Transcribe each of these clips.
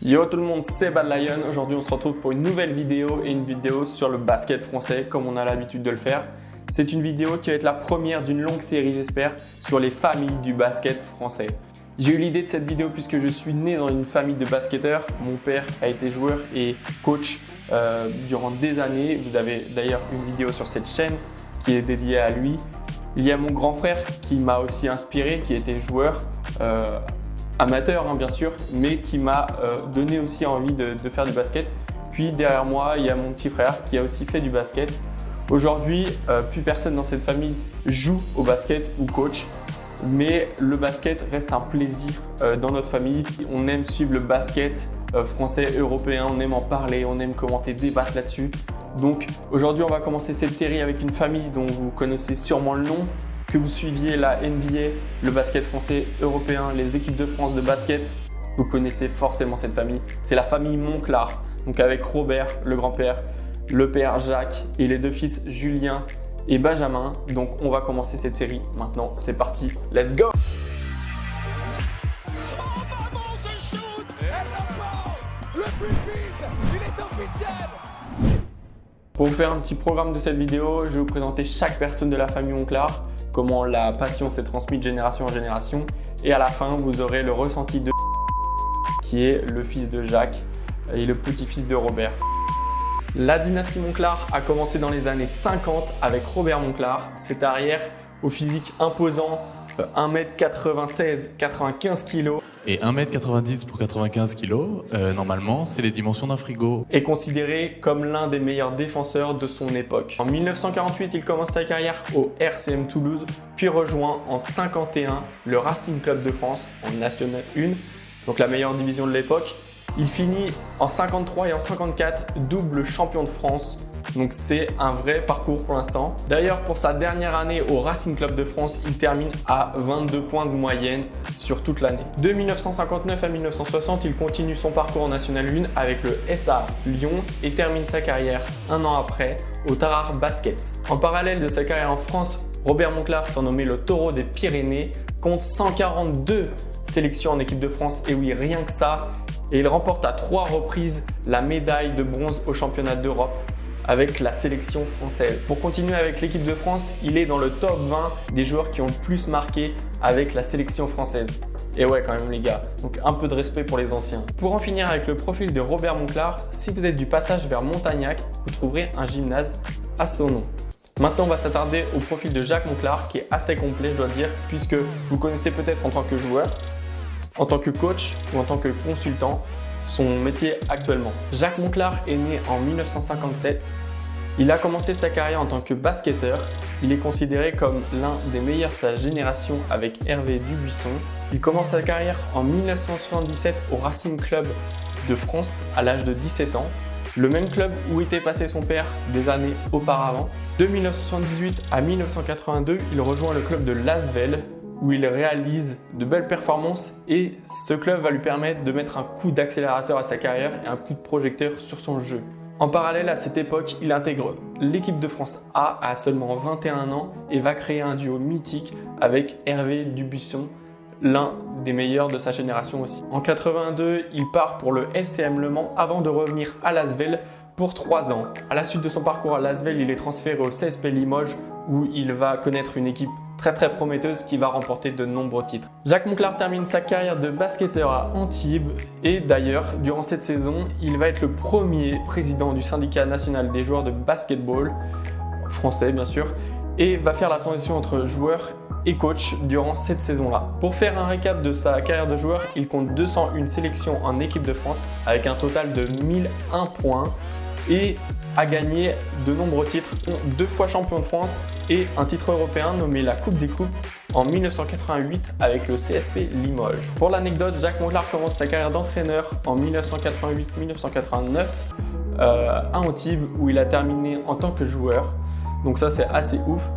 Yo tout le monde, c'est Bad Lion. Aujourd'hui on se retrouve pour une nouvelle vidéo et une vidéo sur le basket français comme on a l'habitude de le faire. C'est une vidéo qui va être la première d'une longue série j'espère sur les familles du basket français. J'ai eu l'idée de cette vidéo puisque je suis né dans une famille de basketteurs. Mon père a été joueur et coach durant des années. Vous avez d'ailleurs une vidéo sur cette chaîne qui est dédiée à lui. Il y a mon grand frère qui m'a aussi inspiré, qui était joueur. Amateur bien sûr, mais qui m'a donné aussi envie de faire du basket. Puis derrière moi, il y a mon petit frère qui a aussi fait du basket. Aujourd'hui, plus personne dans cette famille joue au basket ou coach, mais le basket reste un plaisir dans notre famille. On aime suivre le basket français, européen, on aime en parler, on aime commenter, débattre là-dessus. Donc aujourd'hui, on va commencer cette série avec une famille dont vous connaissez sûrement le nom, que vous suiviez la NBA, le basket français, européen, les équipes de France de basket, vous connaissez forcément cette famille. C'est la famille Monclar, donc avec Robert, le grand-père, le père Jacques et les deux fils Julien et Benjamin. Donc on va commencer cette série maintenant, c'est parti, let's go! Pour vous faire un petit programme de cette vidéo, je vais vous présenter chaque personne de la famille Monclar, comment la passion s'est transmise de génération en génération, et à la fin vous aurez le ressenti de qui est le fils de Jacques et le petit-fils de Robert. La dynastie Monclar a commencé dans les années 50 avec Robert Monclar, cet arrière au physique imposant, 1m96, 95 kg. Et 1m90 pour 95 kg, normalement, c'est les dimensions d'un frigo. Est considéré comme l'un des meilleurs défenseurs de son époque. En 1948, il commence sa carrière au RCM Toulouse, puis rejoint en 51 le Racing Club de France en National 1, donc la meilleure division de l'époque. Il finit en 53 et en 54 double champion de France. Donc c'est un vrai parcours pour l'instant. D'ailleurs, pour sa dernière année au Racing Club de France, il termine à 22 points de moyenne sur toute l'année. De 1959 à 1960, il continue son parcours en National 1 avec le SA Lyon et termine sa carrière un an après au Tarare Basket. En parallèle de sa carrière en France, Robert Monclar, surnommé le Taureau des Pyrénées, compte 142 sélections en équipe de France. Et oui, rien que ça. Et il remporte à 3 reprises la médaille de bronze au championnat d'Europe avec la sélection française. Pour continuer avec l'équipe de France, il est dans le top 20 des joueurs qui ont le plus marqué avec la sélection française. Et ouais quand même les gars, donc un peu de respect pour les anciens. Pour en finir avec le profil de Robert Monclar, si vous êtes du passage vers Montagnac, vous trouverez un gymnase à son nom. Maintenant, on va s'attarder au profil de Jacques Monclar qui est assez complet, je dois dire, puisque vous connaissez peut-être en tant que joueur, en tant que coach ou en tant que consultant son métier actuellement. Jacques Monclar est né en 1957. Il a commencé sa carrière en tant que basketteur. Il est considéré comme l'un des meilleurs de sa génération avec Hervé Dubuisson. Il commence sa carrière en 1977 au Racing Club de France à l'âge de 17 ans. Le même club où était passé son père des années auparavant. De 1978 à 1982, il rejoint le club de Lasvel, où il réalise de belles performances et ce club va lui permettre de mettre un coup d'accélérateur à sa carrière et un coup de projecteur sur son jeu. En parallèle à cette époque, il intègre l'équipe de France A à seulement 21 ans et va créer un duo mythique avec Hervé Dubuisson, l'un des meilleurs de sa génération aussi. En 82, il part pour le SCM Le Mans avant de revenir à Lasvel pour 3 ans. À la suite de son parcours à Lasvel, il est transféré au CSP Limoges où il va connaître une équipe très prometteuse qui va remporter de nombreux titres. Jacques Monclar termine sa carrière de basketteur à Antibes et d'ailleurs, durant cette saison, il va être le premier président du syndicat national des joueurs de basketball, français bien sûr, et va faire la transition entre joueur et coach durant cette saison-là. Pour faire un récap de sa carrière de joueur, il compte 201 sélections en équipe de France avec un total de 1001 points et a gagné de nombreux titres, 2 fois champion de France et un titre européen nommé la Coupe des Coupes en 1988 avec le CSP Limoges. Pour l'anecdote, Jacques Monclar commence sa carrière d'entraîneur en 1988-1989 à Antibes où il a terminé en tant que joueur. Donc ça c'est assez ouf.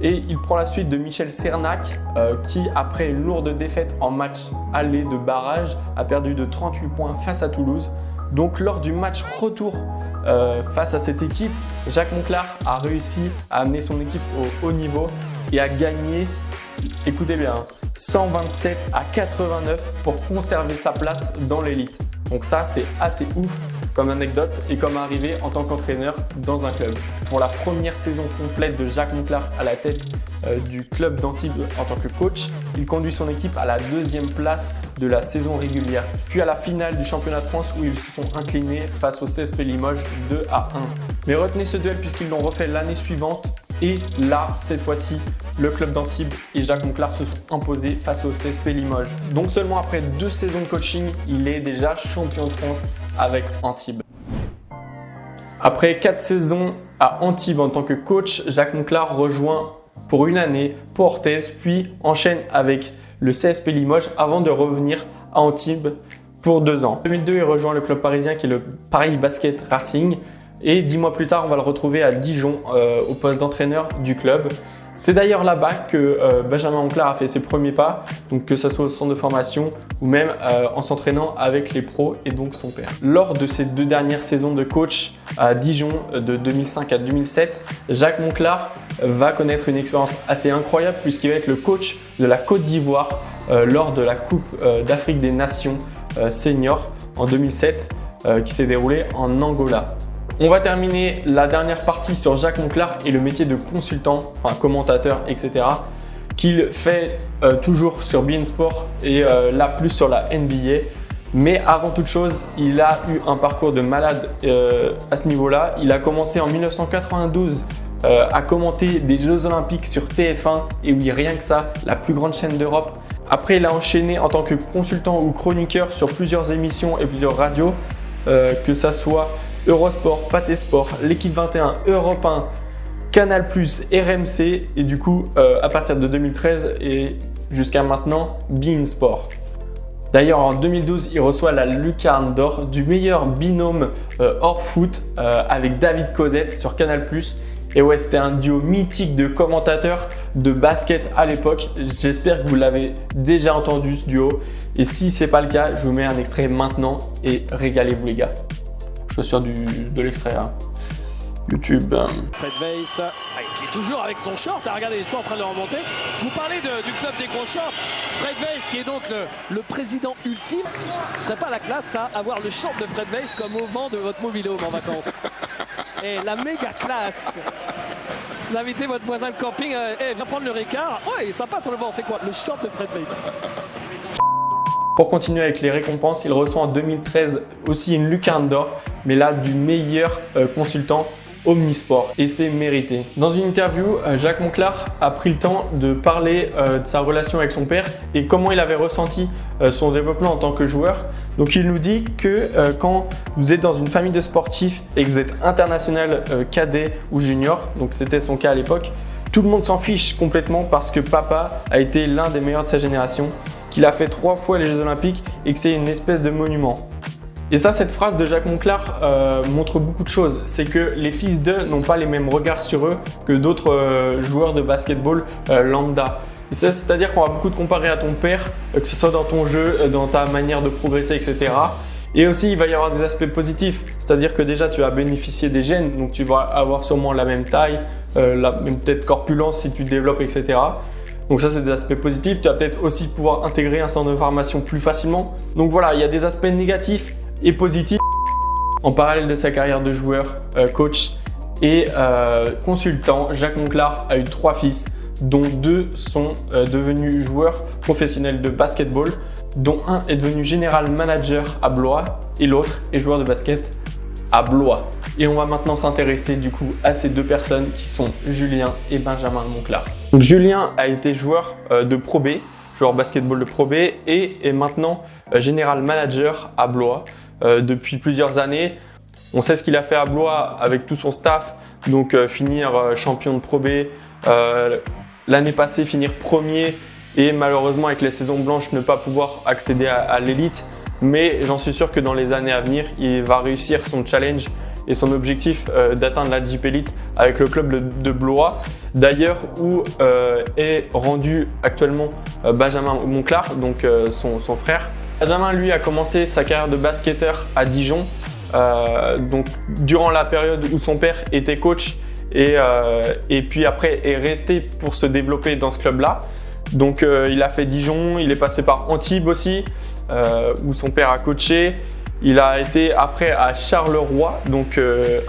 Et il prend la suite de Michel Cernac qui, après une lourde défaite en match aller de barrage, a perdu de 38 points face à Toulouse. Donc lors du match retour face à cette équipe, Jacques Monclar a réussi à amener son équipe au haut niveau et a gagné, écoutez bien, 127 à 89 pour conserver sa place dans l'élite. Donc ça, c'est assez ouf comme anecdote et comme arrivé en tant qu'entraîneur dans un club. Pour la première saison complète de Jacques Monclar à la tête du club d'Antibes en tant que coach, il conduit son équipe à la 2e place de la saison régulière, puis à la finale du championnat de France où ils se sont inclinés face au CSP Limoges 2-1. Mais retenez ce duel puisqu'ils l'ont refait l'année suivante et là, cette fois-ci, le club d'Antibes et Jacques Monclar se sont imposés face au CSP Limoges. Donc seulement après 2 saisons de coaching, il est déjà champion de France avec Antibes. Après 4 saisons à Antibes en tant que coach, Jacques Monclar rejoint pour une année Portez, puis enchaîne avec le CSP Limoges avant de revenir à Antibes pour 2 ans. En 2002, il rejoint le club parisien qui est le Paris Basket Racing. Et 10 mois plus tard, on va le retrouver à Dijon au poste d'entraîneur du club. C'est d'ailleurs là-bas que Benjamin Monclar a fait ses premiers pas, donc que ce soit au centre de formation ou même en s'entraînant avec les pros et donc son père. Lors de ses 2 dernières saisons de coach à Dijon de 2005 à 2007, Jacques Monclar va connaître une expérience assez incroyable puisqu'il va être le coach de la Côte d'Ivoire lors de la Coupe d'Afrique des Nations senior en 2007 qui s'est déroulée en Angola. On va terminer la dernière partie sur Jacques Monclar et le métier de consultant, enfin commentateur, etc. qu'il fait toujours sur beIN Sport et là plus sur la NBA. Mais avant toute chose, il a eu un parcours de malade à ce niveau-là. Il a commencé en 1992 à commenter des Jeux Olympiques sur TF1 et oui, rien que ça, la plus grande chaîne d'Europe. Après, il a enchaîné en tant que consultant ou chroniqueur sur plusieurs émissions et plusieurs radios, que ça soit Eurosport, Pathé Sport, l'équipe 21, Europe 1, Canal+, RMC et du coup à partir de 2013 et jusqu'à maintenant beIN Sport. D'ailleurs en 2012 il reçoit la Lucarne d'or du meilleur binôme hors foot avec David Cosette sur Canal+. Et ouais, c'était un duo mythique de commentateurs de basket à l'époque. J'espère que vous l'avez déjà entendu ce duo. Et si c'est pas le cas, je vous mets un extrait maintenant et régalez-vous les gars. Je suis sûr de l'extrait là. YouTube. Fred Weiss, qui est toujours avec son short. Regardez, il est toujours en train de le remonter. Vous parlez du club des gros shorts. Fred Weiss, qui est donc le président ultime. Ce serait pas la classe, ça, avoir le short de Fred Weiss comme mouvement de votre mobil-home en vacances. Et la méga classe. Vous invitez votre voisin de camping, viens prendre le Ricard. Ouais, il est sympa ton le banc. C'est quoi? Le short de Fred Weiss. Pour continuer avec les récompenses, il reçoit en 2013 aussi une Lucarne d'or, mais là du meilleur consultant omnisport et c'est mérité. Dans une interview, Jacques Monclar a pris le temps de parler de sa relation avec son père et comment il avait ressenti son développement en tant que joueur. Donc il nous dit que quand vous êtes dans une famille de sportifs et que vous êtes international cadet ou junior, donc c'était son cas à l'époque, tout le monde s'en fiche complètement parce que papa a été l'un des meilleurs de sa génération, qu'il a fait 3 fois les Jeux Olympiques et que c'est une espèce de monument. Et ça, cette phrase de Jacques Monclar montre beaucoup de choses. C'est que les fils d'eux n'ont pas les mêmes regards sur eux que d'autres joueurs de basketball lambda. C'est-à-dire qu'on va beaucoup te comparer à ton père, que ce soit dans ton jeu, dans ta manière de progresser, etc. Et aussi, il va y avoir des aspects positifs. C'est-à-dire que déjà, tu as bénéficié des gènes, donc tu vas avoir sûrement la même taille, la même peut-être corpulence si tu te développes, etc. Donc ça, c'est des aspects positifs. Tu vas peut-être aussi pouvoir intégrer un centre de formation plus facilement. Donc voilà, il y a des aspects négatifs et positifs. En parallèle de sa carrière de joueur, coach et consultant, Jacques Monclar a eu 3 fils, dont 2 sont devenus joueurs professionnels de basketball, dont un est devenu général manager à Blois et l'autre est joueur de basket à Blois. Et on va maintenant s'intéresser du coup à ces 2 personnes qui sont Julien et Benjamin Monclar. Donc Julien a été joueur de Pro B, joueur basketball de Pro B et est maintenant général manager à Blois depuis plusieurs années. On sait ce qu'il a fait à Blois avec tout son staff, donc finir champion de Pro B, l'année passée finir premier et malheureusement avec les saisons blanches ne pas pouvoir accéder à l'élite. Mais j'en suis sûr que dans les années à venir, il va réussir son challenge et son objectif d'atteindre la Jeep Elite avec le club de Blois. D'ailleurs, où est rendu actuellement Benjamin Monclar, donc son frère. Benjamin, lui, a commencé sa carrière de basketteur à Dijon, donc durant la période où son père était coach et puis après est resté pour se développer dans ce club-là. Donc il a fait Dijon, il est passé par Antibes aussi, où son père a coaché. Il a été après à Charleroi, donc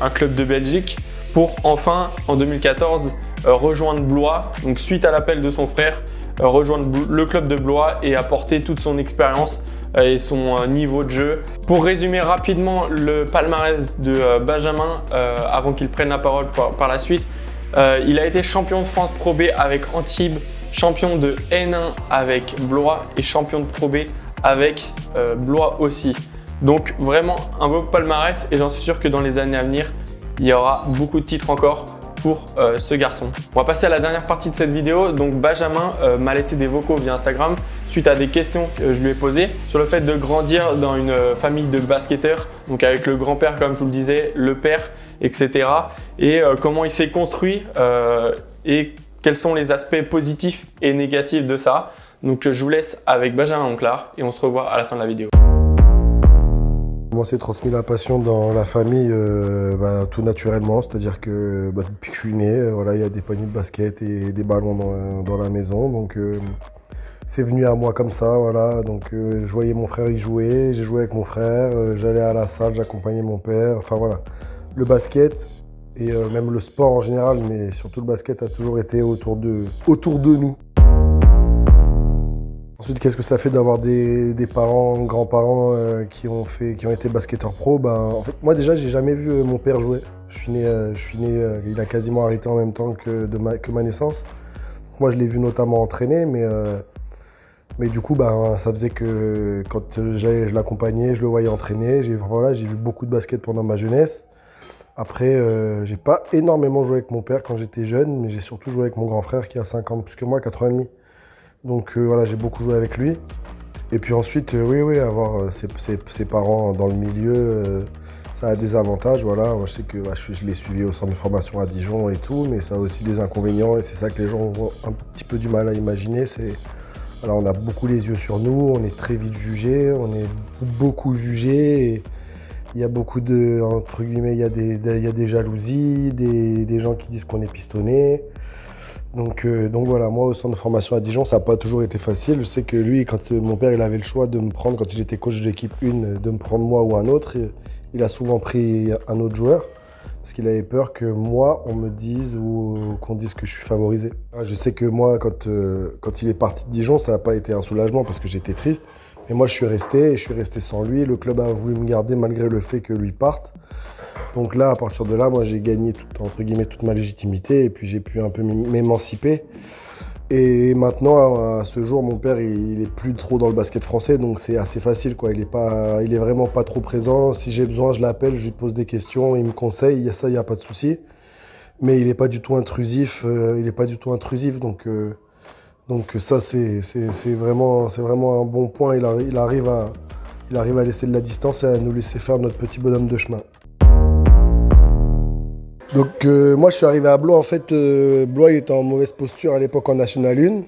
un club de Belgique, pour enfin en 2014 rejoindre Blois, donc suite à l'appel de son frère, rejoindre le club de Blois et apporter toute son expérience et son niveau de jeu. Pour résumer rapidement le palmarès de Benjamin, avant qu'il prenne la parole par la suite, il a été champion de France Pro B avec Antibes, champion de N1 avec Blois et champion de Pro B avec Blois aussi. Donc vraiment un beau palmarès et j'en suis sûr que dans les années à venir, il y aura beaucoup de titres encore pour ce garçon. On va passer à la dernière partie de cette vidéo. Donc Benjamin m'a laissé des vocaux via Instagram suite à des questions que je lui ai posées sur le fait de grandir dans une famille de basketteurs, donc avec le grand-père comme je vous le disais, le père, etc. Et comment il s'est construit et quels sont les aspects positifs et négatifs de ça. Donc je vous laisse avec Benjamin Monclar et on se revoit à la fin de la vidéo. Moi, c'est transmis la passion dans la famille tout naturellement, c'est-à-dire que depuis que je suis né, voilà, il y a des paniers de basket et des ballons dans la maison, donc c'est venu à moi comme ça, voilà. Donc je voyais mon frère y jouer, j'ai joué avec mon frère, j'allais à la salle, j'accompagnais mon père, enfin voilà. Le basket et même le sport en général, mais surtout le basket a toujours été autour de nous. Ensuite, qu'est-ce que ça fait d'avoir des parents, grands-parents qui ont été basketteurs pro? En fait, moi déjà, j'ai jamais vu mon père jouer. Je suis né, il a quasiment arrêté en même temps que ma naissance. Moi, je l'ai vu notamment entraîner, mais du coup, ça faisait que quand je l'accompagnais, je le voyais entraîner. J'ai vu beaucoup de basket pendant ma jeunesse. Après, j'ai pas énormément joué avec mon père quand j'étais jeune, mais j'ai surtout joué avec mon grand frère qui a 5 ans plus que moi, 4 ans et demi. Donc voilà, j'ai beaucoup joué avec lui. Et puis ensuite, oui, avoir ses parents dans le milieu, ça a des avantages. Voilà. Moi, je sais que je l'ai suivi au centre de formation à Dijon et tout, mais ça a aussi des inconvénients et c'est ça que les gens ont un petit peu du mal à imaginer. Voilà, on a beaucoup les yeux sur nous, on est très vite jugé, on est beaucoup jugé. Et il y a beaucoup de, entre guillemets, il y a des jalousies, des gens qui disent qu'on est pistonné. Donc voilà, moi au centre de formation à Dijon, ça n'a pas toujours été facile. Je sais que lui, quand mon père il avait le choix de me prendre, quand il était coach de l'équipe 1, de me prendre moi ou un autre, il a souvent pris un autre joueur parce qu'il avait peur que moi, on me dise ou qu'on dise que je suis favorisé. Je sais que moi, quand il est parti de Dijon, ça n'a pas été un soulagement parce que j'étais triste. Mais moi, je suis resté sans lui. Le club a voulu me garder malgré le fait que lui parte. Donc là, à partir de là, moi, j'ai gagné entre guillemets toute ma légitimité et puis j'ai pu un peu m'émanciper. Et maintenant, à ce jour, mon père, il est plus trop dans le basket français, donc c'est assez facile, quoi. Il est vraiment pas trop présent. Si j'ai besoin, je l'appelle, je lui pose des questions, il me conseille. Il n'y a pas de souci. Mais il n'est pas du tout intrusif. Donc ça, c'est vraiment un bon point. Il arrive à laisser de la distance et à nous laisser faire notre petit bonhomme de chemin. Donc moi je suis arrivé à Blois, en fait Blois il était en mauvaise posture à l'époque en National 1.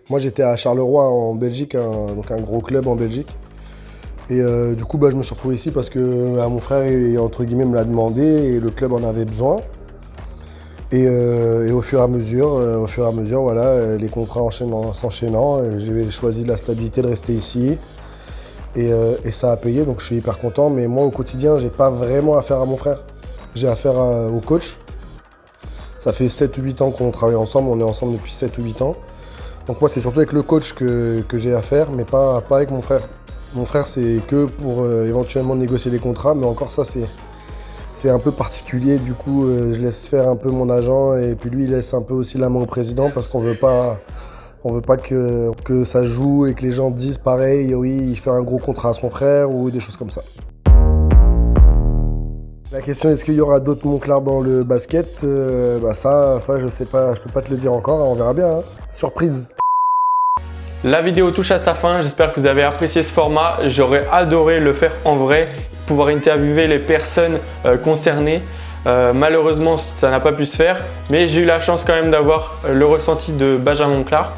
Moi j'étais à Charleroi en Belgique, donc un gros club en Belgique. Et du coup je me suis retrouvé ici parce que mon frère entre guillemets me l'a demandé et le club en avait besoin. Et au fur et à mesure, voilà, les contrats s'enchaînant, j'ai choisi de la stabilité de rester ici. Et ça a payé, donc je suis hyper content. Mais moi au quotidien, j'ai pas vraiment affaire à mon frère. J'ai affaire au coach. Ça fait 7 ou 8 ans qu'on travaille ensemble, on est ensemble depuis 7 ou 8 ans. Donc moi c'est surtout avec le coach que j'ai affaire, mais pas avec mon frère. Mon frère c'est que pour éventuellement négocier les contrats, mais encore ça c'est un peu particulier. Du coup je laisse faire un peu mon agent et puis lui il laisse un peu aussi la main au président parce qu'on veut pas que ça joue et que les gens disent pareil, oui il fait un gros contrat à son frère ou des choses comme ça. La question, est-ce qu'il y aura d'autres Monclar dans le basket? Ça, je sais pas, je peux pas te le dire encore, on verra bien. Hein. Surprise. La vidéo touche à sa fin, j'espère que vous avez apprécié ce format. J'aurais adoré le faire en vrai, pouvoir interviewer les personnes concernées. Malheureusement, ça n'a pas pu se faire, mais j'ai eu la chance quand même d'avoir le ressenti de Benjamin Monclar.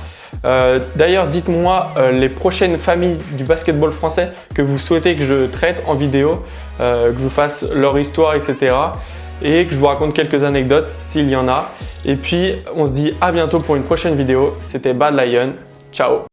D'ailleurs, dites-moi les prochaines familles du basketball français que vous souhaitez que je traite en vidéo, que je vous fasse leur histoire, etc. Et que je vous raconte quelques anecdotes s'il y en a. Et puis, on se dit à bientôt pour une prochaine vidéo. C'était Bad Lion. Ciao!